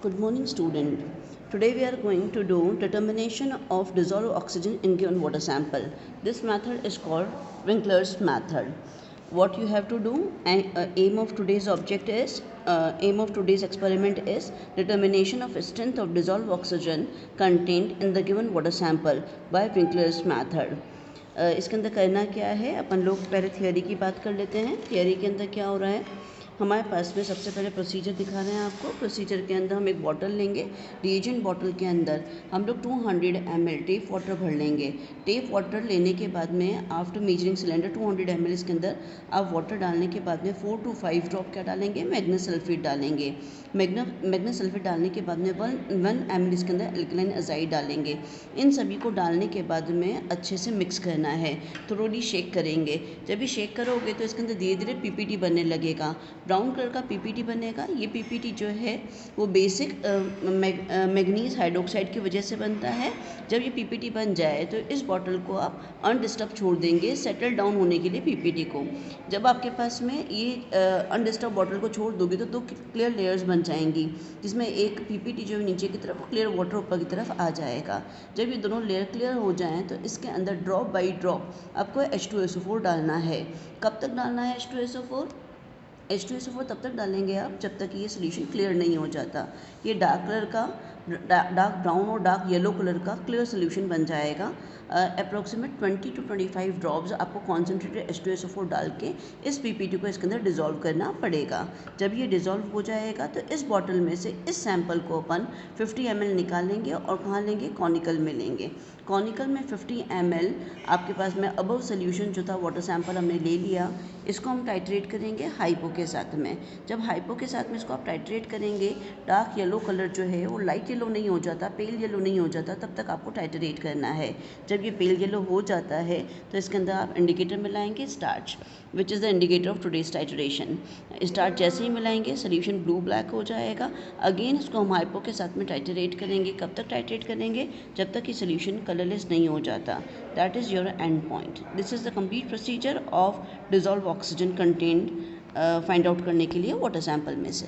Good morning, student. Today we are going to do determination of dissolved oxygen in given water sample. This method is called Winkler's method. What you have to do, aim of today's experiment is determination of strength of dissolved oxygen contained in the given water sample by Winkler's method. इसके अंदर करना क्या है, अपन लोग पहले theory की बात कर लेते हैं। थियोरी के अंदर क्या हो रहा है, हमारे पास में सबसे पहले प्रोसीजर दिखा रहे हैं आपको। प्रोसीजर के अंदर हम एक बॉटल लेंगे, रिएजेंट बॉटल के अंदर हम लोग 200 ml टेप वाटर भर लेंगे। टेप वाटर लेने के बाद में आफ्टर मेजरिंग सिलेंडर 200 ml इसके अंदर आप वाटर डालने के बाद में 4 to 5 ड्रॉप क्या डालेंगे, मैग्नीज सल्फेट डालेंगे। मैग्नीज सल्फेट डालने के बाद में 1 ml इसके अंदर एल्कलाइन अजाइड डालेंगे। इन सभी को डालने के बाद में अच्छे से मिक्स करना है, थोड़ी शेक करेंगे। जब भी शेक करोगे तो इसके अंदर धीरे धीरे पीपीटी बनने लगेगा, ब्राउन कलर का पीपीटी बनेगा। ये पीपीटी जो है वो बेसिक मैग्नीज हाइड्रोक्साइड की वजह से बनता है। जब ये पीपीटी बन जाए तो इस बॉटल को आप अनडिस्टर्ब छोड़ देंगे सेटल डाउन होने के लिए पीपीटी को। जब आपके पास में ये अनडिस्टर्ब बॉटल को छोड़ दोगे तो 2 क्लियर लेयर्स बन जाएंगी, जिसमें एक पीपीटी जो है नीचे की तरफ, क्लियर वाटर ऊपर की तरफ आ जाएगा। जब ये दोनों लेयर क्लियर हो जाएं तो इसके अंदर ड्रॉप बाई ड्रॉप आपको H2SO4 डालना है। कब तक डालना है H2SO4? H2SO4 तब तक डालेंगे आप जब तक ये सोल्यूशन क्लियर नहीं हो जाता। ये डार्क कलर का, डार्क ब्राउन और डार्क येलो कलर का क्लियर सोल्यूशन बन जाएगा। अप्रोक्सीमेट 20 to 25 ड्रॉप्स आपको कॉन्सेंट्रेटेड H2SO4 डाल के इस पीपीटी को इसके अंदर डिज़ोल्व करना पड़ेगा। जब ये डिज़ोल्व हो जाएगा तो इस बॉटल में से इस सैंपल को अपन 50 ml निकालेंगे और कहाँ लेंगे, कॉनिकल में लेंगे। कॉनिकल में 50 ml आपके पास में अबव सोल्यूशन जो था वाटर सैंपल हमने ले लिया, इसको हम टाइट्रेट करेंगे हाइपो के साथ में। जब हाइपो के साथ में इसको आप टाइट्रेट करेंगे, डार्क येलो कलर जो है वो लाइट येलो नहीं हो जाता, पेल येलो नहीं हो जाता, तब तक आपको टाइट्रेट करना है। जब ये पेल येलो हो जाता है तो इसके अंदर आप इंडिकेटर मिलाएंगे starch, which is the indicator of today's titration. Starch जैसे ही मिलाएंगे सोल्यूशन ब्लू ब्लैक हो जाएगा। अगेन इसको हम हाइपो के साथ में टाइट्रेट करेंगे। कब तक टाइट्रेट करेंगे, जब तक कि सोल्यूशन कलरलेस नहीं हो जाता। That is your end point. This is the complete procedure of dissolve oxygen content find out करने के लिए वाटर सैंपल में से।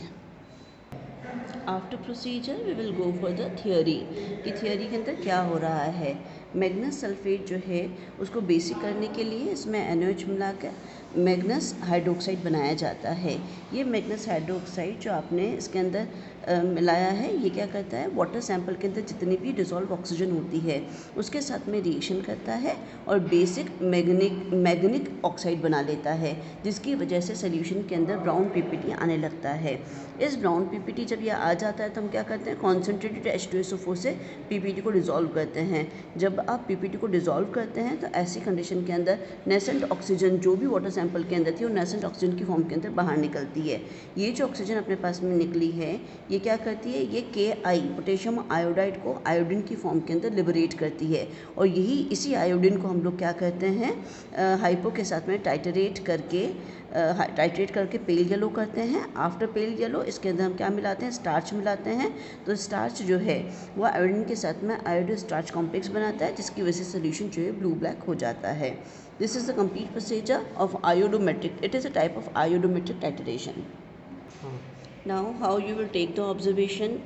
After procedure we will go for the theory कि थियोरी के अंदर क्या हो रहा है। मैग्नीज सल्फेट जो है उसको बेसिक करने के लिए इसमें NaOH मिलाकर मैग्नीज हाइड्रोक्साइड बनाया जाता है। ये मैग्नीज हाइड्रोक्साइड जो आपने इसके अंदर मिलाया है, ये क्या करता है, वाटर सैंपल के अंदर जितनी भी डिसॉल्व ऑक्सीजन होती है उसके साथ में रिएक्शन करता है और बेसिक मैग्निक ऑक्साइड बना लेता है, जिसकी वजह से सोल्यूशन के अंदर ब्राउन पीपीटी आने लगता है। इस ब्राउन पीपीटी जब ये आ जाता है तो हम क्या करते हैं, कॉन्सेंट्रेटेड H2SO4 से पीपीटी को डिसॉल्व करते हैं। जब आप पीपीटी को डिसॉल्व करते हैं तो ऐसी कंडीशन के अंदर नेसेंट ऑक्सीजन जो भी वाटर सैंपल के अंदर थी वो नेसेंट ऑक्सीजन की फॉर्म के अंदर बाहर निकलती है। ये जो ऑक्सीजन अपने पास में निकली है ये क्या करती है, ये Ki पोटेशियम आयोडाइड को आयोडीन की फॉर्म के अंदर लिबरेट करती है और यही इसी आयोडीन को हम लोग क्या करते हैं, हाइपो के साथ में टाइट्रेट करके पेल येलो करते हैं। आफ्टर पेल येलो इसके अंदर हम क्या मिलाते हैं, स्टार्च मिलाते हैं। तो स्टार्च जो है वो आयोडीन के साथ में आयोडो स्टार्च कॉम्प्लेक्स बनाता है, जिसकी वजह से सोल्यूशन जो है ब्लू ब्लैक हो जाता है। This is the complete procedure of iodometric, it is a type of iodometric titration. Now how you will take the observation.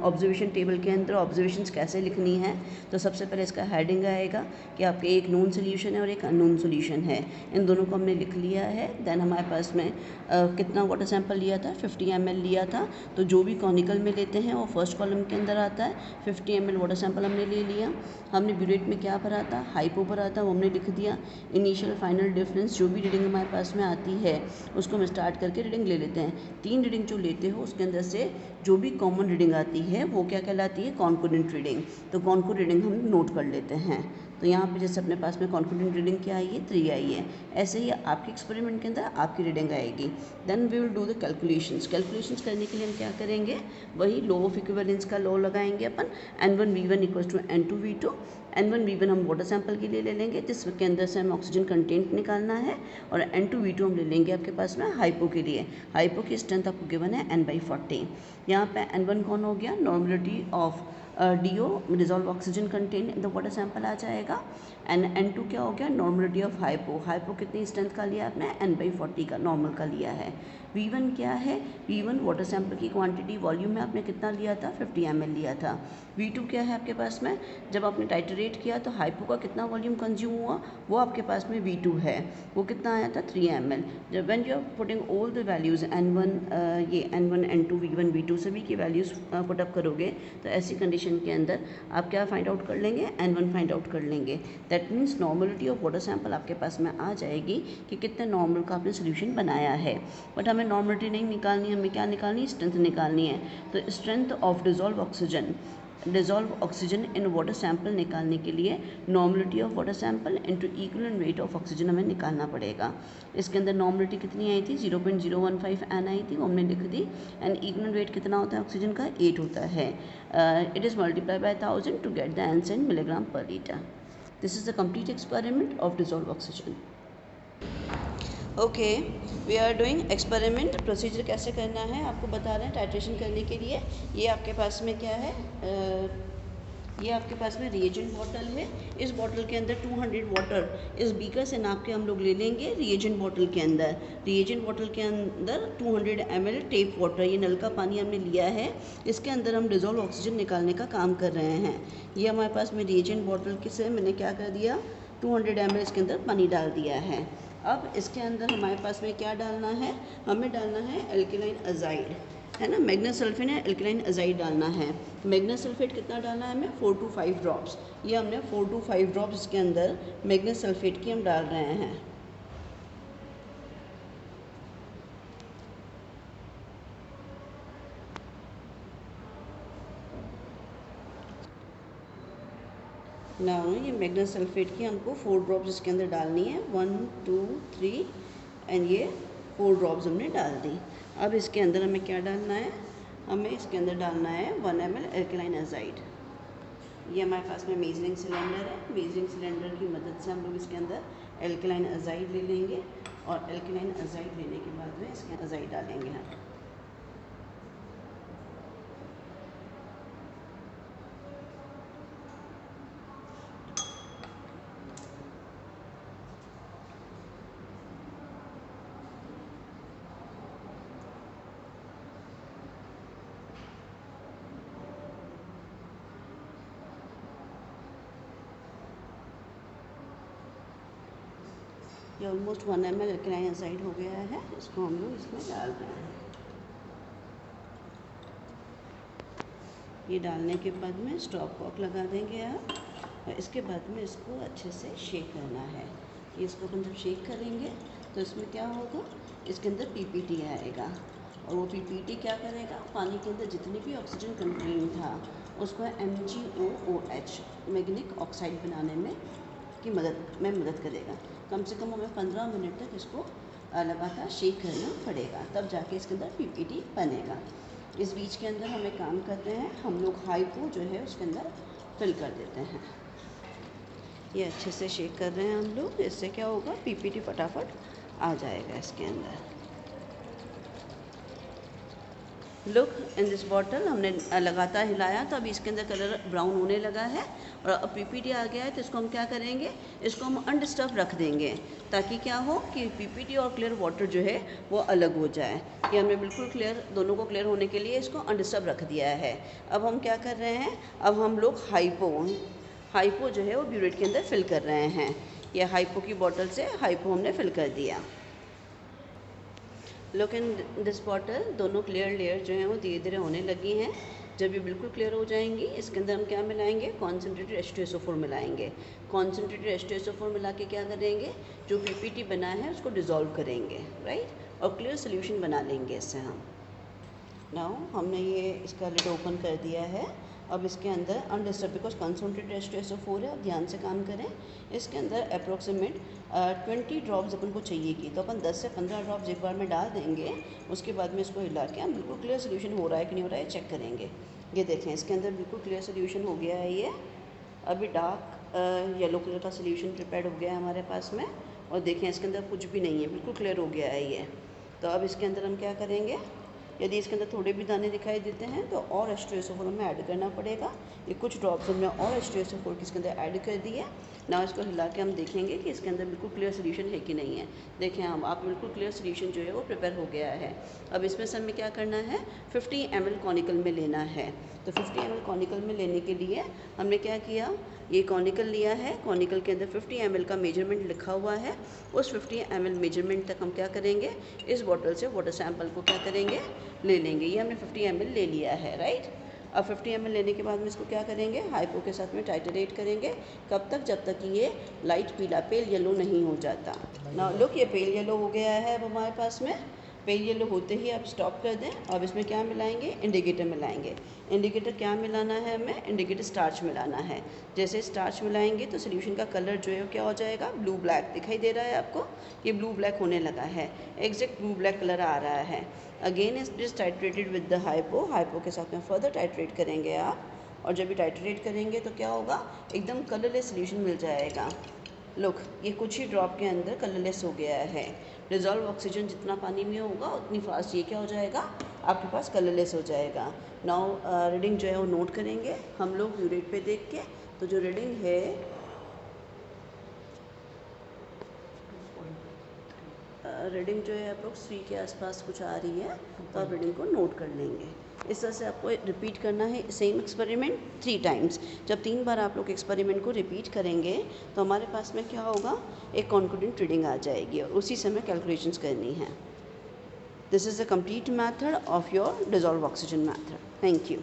Observation table के अंदर ऑब्जर्वेशंस कैसे लिखनी है, तो सबसे पहले इसका हेडिंग आएगा कि आपके एक नोन सोल्यूशन है और एक अननोन सोल्यूशन है। इन दोनों को हमने लिख लिया है। देन हमारे पास में कितना वाटर सैंपल लिया था, 50 ml लिया था। तो जो भी कॉनिकल में लेते हैं वो फर्स्ट कॉलम के अंदर आता है। 50 ml वाटर सैंपल हमने ले लिया। हमने ब्यूरेट में क्या भरा था, हाइपो भरा था, वो हमने लिख दिया। इनिशियल फाइनल डिफरेंस जो भी रीडिंग हमारे पास में आती है उसको हम स्टार्ट करके रीडिंग ले लेते हैं। 3 रीडिंग जो लेते हो उसके अंदर से जो भी कॉमन रीडिंग आती है वो क्या कहलाती है, कॉन्कोडेंट रीडिंग। तो कॉन्कोडेंट रीडिंग हम नोट कर लेते हैं। तो यहाँ पे जैसे अपने पास में कॉन्फिडेंट रीडिंग क्या आई है, 3 आई है। ऐसे ही आपके एक्सपेरिमेंट के अंदर आपकी रीडिंग आएगी। Then we will do the calculations. Calculations करने के लिए हम क्या करेंगे, वही लॉ ऑफ इक्विवेलेंस का लॉ लगाएंगे अपन। N1V1 = N2V2। N1V1 हम वाटर सैंपल के लिए ले लेंगे जिसके अंदर से हमें ऑक्सीजन कंटेंट निकालना है, और N2V2 हम ले लेंगे आपके पास में हाइपो के लिए। हाइपो की स्ट्रेंथ आपको गिवन है N/40। यहाँ पे N1 कौन हो गया, normality of DO dissolve oxygen content in the water sample आ जाएगा। एंड N2 क्या हो गया, नॉर्मलिटी ऑफ हाइपो। हाइपो कितनी स्ट्रेंथ का लिया आपने, N/40 का नॉर्मल का लिया है। V1 क्या है, V1 वाटर सैंपल की क्वांटिटी वॉल्यूम में आपने कितना लिया था, 50 ml लिया था। V2 क्या है आपके पास में, जब आपने टाइट्रेट किया तो हाइपो का कितना वॉल्यूम कंज्यूम हुआ, वो आपके पास में V2 है, वो कितना आया था, 3 ml। जब when you are putting all the values N1 ये N1 N2 V1 V2 सभी की वैल्यूज़ पुटअप करोगे तो ऐसी कंडीशन के अंदर आप क्या फाइंड आउट कर लेंगे, N1 फाइंड आउट कर लेंगे। That means normality of water sample आपके पास में आ जाएगी कि कितने नॉर्मल का आपने सोल्यूशन बनाया है। बट हमें नॉर्मलिटी नहीं निकालनी, हमें क्या निकालनी है, स्ट्रेंथ निकालनी है। तो strength of dissolve oxygen in water sample निकालने के लिए normality of water sample into equivalent weight of oxygen हमें निकालना पड़ेगा। इसके अंदर नॉर्मलिटी कितनी आई थी, 0.015 N आई थी, वो हमने लिख दी। एंड इक्विवेलेंट वेट कितना होता है ऑक्सीजन का, 8 होता है। It is multiply by 1000 to get the answer in milligram per litre. This is the complete experiment of dissolve oxygen. Okay, we are doing experiment. Procedure कैसे करना है आपको बता रहे हैं टाइट्रेशन करने के लिए। ये आपके पास में क्या है, ये आपके पास में रिएजेंट बॉटल है। इस बॉटल के अंदर 200 वाटर इस बीकर से नाप के हम लोग ले लेंगे। रिएजेंट बॉटल के अंदर 200 ml टेप वाटर, ये नल का पानी हमने लिया है। इसके अंदर हम डिजॉल्व ऑक्सीजन निकालने का काम कर रहे हैं। ये हमारे पास में रिएजेंट बॉटल के से मैंने क्या कर दिया, 200 ml इसके अंदर पानी डाल दिया है। अब इसके अंदर हमारे पास में क्या डालना है, हमें डालना है एल्केलाइन अजाइड, है ना, मैग्नेस सल्फेट है, एल्केलाइन अजाइड डालना है। मैग्नेस सल्फेट कितना डालना है हमें, 4 to 5 ड्रॉप्स। ये हमने 4 to 5 ड्रॉप्स इसके अंदर मैग्नेस सल्फेट की हम डाल रहे हैं। ना ये मैग्नेस सल्फेट की हमको 4 ड्रॉप्स इसके अंदर डालनी है, 1 2 3 एंड ये 4 ड्रॉप्स हमने डाल दी। अब इसके अंदर हमें क्या डालना है, हमें इसके अंदर डालना है 1 ml एल्केलाइन अजाइड। ये हमारे पास में मेजरिंग सिलेंडर है। मेजरिंग सिलेंडर की मदद से हम लोग इसके अंदर एल्केलाइन अजाइड ले लेंगे और एल्केलाइन अजाइड लेने के बाद में इसके अजाइड डालेंगे हम। ये ऑलमोस्ट 1 ml एल्केलाइन अजाइड हो गया है, इसको हम लोग इसमें डाल रहे हैं। ये डालने के बाद में स्टॉप कॉक लगा देंगे आप, और इसके बाद में इसको अच्छे से शेक करना है। ये इसको अपन जब शेक करेंगे तो इसमें क्या होगा, इसके अंदर पीपीटी आएगा, और वो पीपीटी क्या करेगा, पानी के अंदर जितनी भी ऑक्सीजन कंटेंट था उसको MgOOH मैग्नीक ऑक्साइड बनाने में मदद करेगा। कम से कम हमें 15 मिनट तक इसको लगातार शेक करना पड़ेगा, तब जाके इसके अंदर पीपीटी बनेगा। इस बीच के अंदर हमें काम करते हैं, हम लोग हाइपो जो है उसके अंदर फिल कर देते हैं। ये अच्छे से शेक कर रहे हैं हम लोग, इससे क्या होगा, पीपीटी फटाफट आ जाएगा इसके अंदर। लुक इन दिस बॉटल, हमने लगातार हिलाया तो अभी इसके अंदर कलर ब्राउन होने लगा है, और अब पीपीटी आ गया है तो इसको हम क्या करेंगे, इसको हम अनडिस्टर्ब रख देंगे, ताकि क्या हो कि पीपीटी और क्लियर वाटर जो है वो अलग हो जाए। ये हमने बिल्कुल क्लियर, दोनों को क्लियर होने के लिए इसको अनडिस्टर्ब रख दिया है। अब हम क्या कर रहे हैं, अब हम लोग हाइपो जो है वो ब्यूरेट के अंदर फिल कर रहे हैं। ये हाइपो की बॉटल से हाइपो हमने फिल कर दिया। लुक इन दिस बॉटल, दोनों क्लियर लेयर जो हैं वो धीरे धीरे होने लगी हैं। जब ये बिल्कुल क्लियर हो जाएंगी, इसके अंदर हम क्या मिलाएंगे, कॉन्सेंट्रेटेड H2SO4 मिलाएंगे। कॉन्सेंट्रेटेड H2SO4 मिला के क्या करेंगे, जो पीपीटी बना है उसको डिज़ोल्व करेंगे, राइट, और क्लियर सोल्यूशन बना लेंगे इससे हम। नाउ हमने ये इसका लिड ओपन कर दिया है। अब इसके अंदर अनडिस्टर्ब, बिकॉज कॉन्सेंट्रेटेड H2SO4 है, अब ध्यान से काम करें। इसके अंदर अप्रोक्सीमेट 20 ड्रॉप्स अपन को चाहिए की, तो अपन 10 से 15 ड्रॉप्स एक बार में डाल देंगे। उसके बाद में इसको हिला के हम बिल्कुल क्लियर सोल्यूशन हो रहा है कि नहीं हो रहा है चेक करेंगे। ये देखें, इसके अंदर बिल्कुल क्लियर सोल्यूशन हो गया है। ये अभी डार्क येलो कलर का सोल्यूशन प्रिपेयर्ड हो गया है हमारे पास में, और देखें इसके अंदर कुछ भी नहीं है, बिल्कुल क्लियर हो गया है ये। तो अब इसके अंदर हम क्या करेंगे, यदि इसके अंदर थोड़े भी दाने दिखाई देते हैं तो और H2SO4 हमें ऐड करना पड़ेगा। ये कुछ ड्रॉप्स हमने और H2SO4 इसके अंदर ऐड कर दिए। ना इसको हिला के हम देखेंगे कि इसके अंदर बिल्कुल क्लियर सोल्यूशन है कि नहीं है। देखें हम आप बिल्कुल क्लियर सोल्यूशन जो है वो प्रिपेयर हो गया है। अब इसमें से हमें क्या करना है, 50 ml कॉनिकल में लेना है। तो 50 ml कॉनिकल में लेने के लिए हमने क्या किया, ये कॉनिकल लिया है, कॉनिकल के अंदर 50 ml का मेजरमेंट लिखा हुआ है। उस 50 ml मेजरमेंट तक हम क्या करेंगे, इस बॉटल से वाटर सैंपल को क्या करेंगे, ले लेंगे। ये हमने 50 ml ले लिया है, राइट। अब 50 ml लेने के बाद में इसको क्या करेंगे, हाइपो के साथ में टाइटरेट करेंगे। कब तक, जब तक कि ये लाइट पीला पेल येलो नहीं हो जाता। ना लुक, ये पेल येलो हो गया है अब हमारे पास में। पेल येलो होते ही आप स्टॉप कर दें। अब इसमें क्या मिलाएंगे, इंडिकेटर मिलाएंगे। इंडिकेटर क्या मिलाना है हमें, इंडिकेटर स्टार्च मिलाना है। जैसे स्टार्च मिलाएंगे तो सोल्यूशन का कलर जो है वो क्या हो जाएगा, ब्लू ब्लैक दिखाई दे रहा है आपको, ये ब्लू ब्लैक होने लगा है, एग्जैक्ट ब्लू ब्लैक कलर आ रहा है। Again it is titrated with the hypo, hypo के साथ में फर्दर टाइट्रेट करेंगे आप। और जब भी टाइट्रेट करेंगे तो क्या होगा, एकदम कलरलेस सोल्यूशन मिल जाएगा। लुक, ये कुछ ही ड्रॉप के अंदर कलरलेस हो गया है। डिज़ोल्व ऑक्सीजन जितना पानी में होगा उतनी फास्ट ये क्या हो जाएगा, आपके पास कलरलेस हो जाएगा। नाउ रीडिंग जो है वो नोट करेंगे हम लोग यूरेट पे देख के। तो जो रीडिंग है रीडिंग जो है अप्रोक्स 3 के आसपास कुछ आ रही है, तो आप रीडिंग को नोट कर लेंगे। इस तरह से आपको रिपीट करना है सेम एक्सपेरिमेंट 3 टाइम्स। जब 3 बार आप लोग एक्सपेरिमेंट को रिपीट करेंगे तो हमारे पास में क्या होगा, एक कॉन्फिडेंट रीडिंग आ जाएगी और उसी समय कैलकुलेशंस करनी है। This is a complete method of your dissolve oxygen method. Thank you.